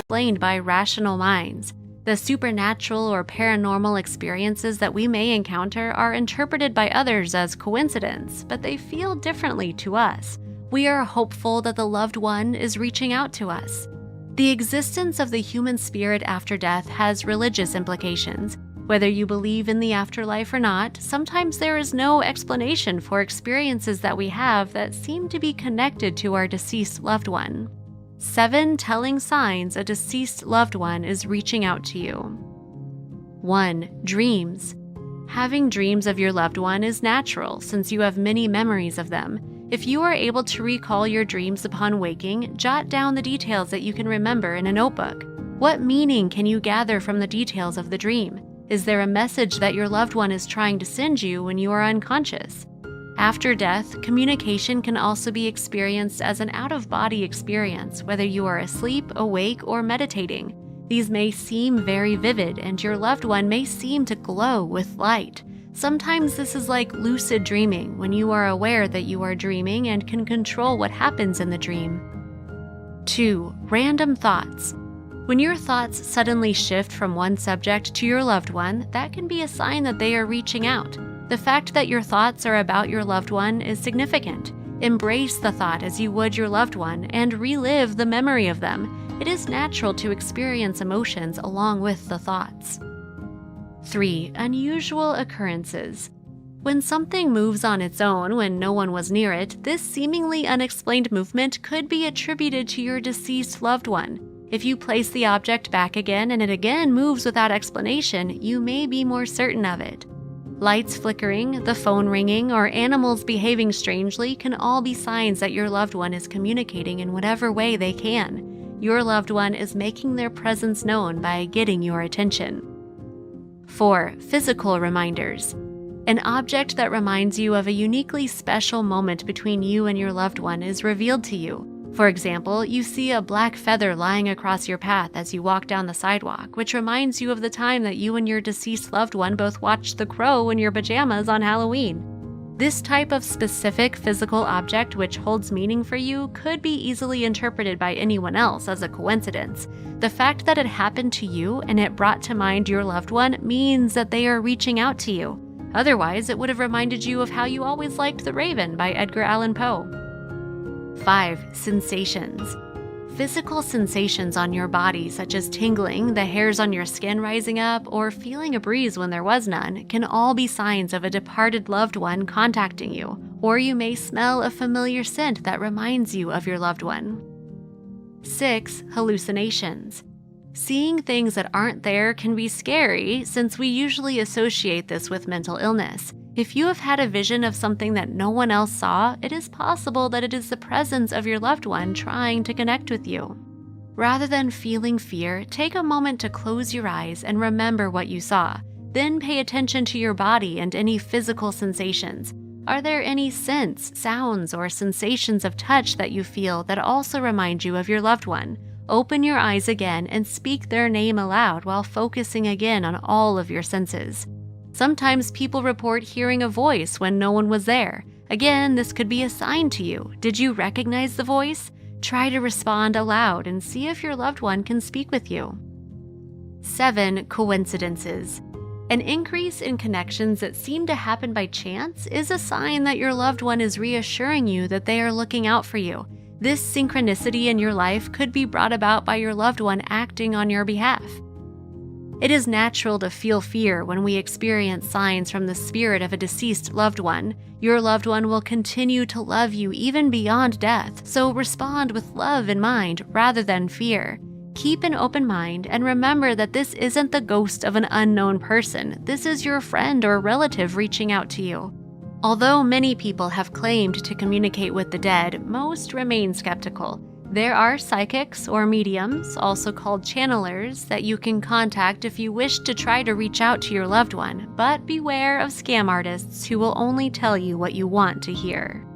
explained by rational minds. The supernatural or paranormal experiences that we may encounter are interpreted by others as coincidence, but they feel differently to us. We are hopeful that the loved one is reaching out to us. The existence of the human spirit after death has religious implications. Whether you believe in the afterlife or not, sometimes there is no explanation for experiences that we have that seem to be connected to our deceased loved one. 7 telling signs a deceased loved one is reaching out to you. 1. Dreams. Having dreams of your loved one is natural since you have many memories of them. If you are able to recall your dreams upon waking, jot down the details that you can remember in a notebook. What meaning can you gather from the details of the dream? Is there a message that your loved one is trying to send you when you are unconscious? After death, communication can also be experienced as an out-of-body experience, whether you are asleep, awake, or meditating. These may seem very vivid, and your loved one may seem to glow with light. Sometimes this is like lucid dreaming, when you are aware that you are dreaming and can control what happens in the dream. 2. Random thoughts. When your thoughts suddenly shift from one subject to your loved one, that can be a sign that they are reaching out. The fact that your thoughts are about your loved one is significant. Embrace the thought as you would your loved one and relive the memory of them. It is natural to experience emotions along with the thoughts. 3. Unusual occurrences. When something moves on its own when no one was near it, this seemingly unexplained movement could be attributed to your deceased loved one. If you place the object back again and it again moves without explanation, you may be more certain of it. Lights flickering, the phone ringing, or animals behaving strangely can all be signs that your loved one is communicating in whatever way they can. Your loved one is making their presence known by getting your attention. 4. Physical reminders. An object that reminds you of a uniquely special moment between you and your loved one is revealed to you. For example, you see a black feather lying across your path as you walk down the sidewalk, which reminds you of the time that you and your deceased loved one both watched The Crow in your pajamas on Halloween. This type of specific physical object which holds meaning for you could be easily interpreted by anyone else as a coincidence. The fact that it happened to you and it brought to mind your loved one means that they are reaching out to you. Otherwise, it would have reminded you of how you always liked The Raven by Edgar Allan Poe. 5. Sensations. Physical sensations on your body, such as tingling, the hairs on your skin rising up, or feeling a breeze when there was none, can all be signs of a departed loved one contacting you, or you may smell a familiar scent that reminds you of your loved one. 6. Hallucinations. Seeing things that aren't there can be scary, since we usually associate this with mental illness. If you have had a vision of something that no one else saw, it is possible that it is the presence of your loved one trying to connect with you. Rather than feeling fear, take a moment to close your eyes and remember what you saw. Then pay attention to your body and any physical sensations. Are there any scents, sounds, or sensations of touch that you feel that also remind you of your loved one? Open your eyes again and speak their name aloud while focusing again on all of your senses. Sometimes people report hearing a voice when no one was there. Again, this could be a sign to you. Did you recognize the voice? Try to respond aloud and see if your loved one can speak with you. 7. Coincidences. An increase in connections that seem to happen by chance is a sign that your loved one is reassuring you that they are looking out for you. This synchronicity in your life could be brought about by your loved one acting on your behalf. It is natural to feel fear when we experience signs from the spirit of a deceased loved one. Your loved one will continue to love you even beyond death, so respond with love in mind rather than fear. Keep an open mind and remember that this isn't the ghost of an unknown person. This is your friend or relative reaching out to you. Although many people have claimed to communicate with the dead, most remain skeptical. There are psychics or mediums, also called channelers, that you can contact if you wish to try to reach out to your loved one, but beware of scam artists who will only tell you what you want to hear.